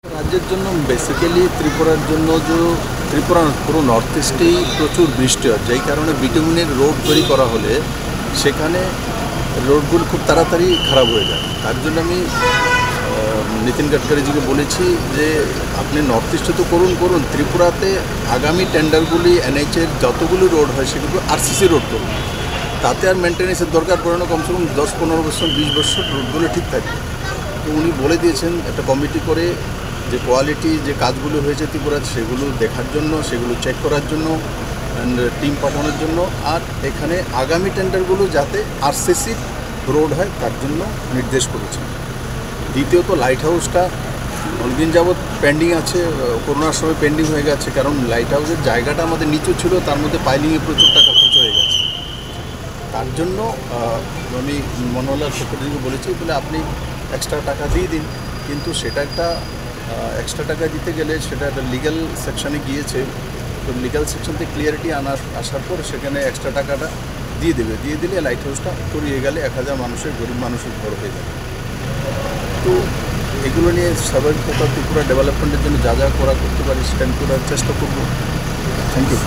রাজ্যের জন্য বেসিক্যালি ত্রিপুরার জন্য যে ত্রিপুরা পুরো নর্থ ইস্টেই প্রচুর বৃষ্টি হয়, যেই কারণে বিটুমিনের রোড তৈরি করা হলে সেখানে রোডগুলো খুব তাড়াতাড়ি খারাপ হয়ে যায়। তার জন্য আমি নীতিন গাডকারিজিকে বলেছি যে আপনি নর্থ ইস্টে তো করুন, ত্রিপুরাতে আগামী টেন্ডারগুলি এনএইচের যতগুলো রোড হয় সেগুলো আরসিসি রোড করুন, তাতে আর মেনটেন্যান্সের দরকার পড়ে না। কমসে কম 10-15 বছর 20 বছর রোডগুলো ঠিক থাকবে। তো উনি বলে দিয়েছেন একটা কমিটি করে যে কোয়ালিটি যে কাজগুলো হয়েছে ত্রিপুরাতে সেগুলো দেখার জন্য, সেগুলো চেক করার জন্য, টিম পাঠানোর জন্য, আর এখানে আগামী টেন্ডারগুলো যাতে আরসিসি রোড হয় তার জন্য নির্দেশ করেছেন। দ্বিতীয়ত লাইট হাউসটা অনেকদিন যাবৎ পেন্ডিং আছে, করোনার সময় পেন্ডিং হয়ে গেছে, কারণ লাইট হাউসের জায়গাটা আমাদের নিচু ছিল, তার মধ্যে পাইলিংয়ে প্রচুর টাকা খরচ হয়ে গেছে। তার জন্য আমি মনোহরলাল সেক্রেটারিকে বলেছি, বলে আপনি এক্সট্রা টাকা দিয়ে দিন, কিন্তু সেটা একটা এক্সট্রা টাকা দিতে গেলে সেটা একটা লিগ্যাল সেকশানে গিয়েছে। তো লিগ্যাল সেকশন থেকে ক্লিয়ারিটি আসার পর সেখানে এক্সট্রা টাকাটা দিয়ে দিলে লাইট হাউসটা করিয়ে গেলে 1000 মানুষের, গরিব মানুষের ঘর হয়ে যাবে। তো এগুলো নিয়ে স্বাভাবিক কথা ত্রিপুরা ডেভেলপমেন্টের জন্য যা যা করতে পারি সেটা আমি করার চেষ্টা করব। Thank you.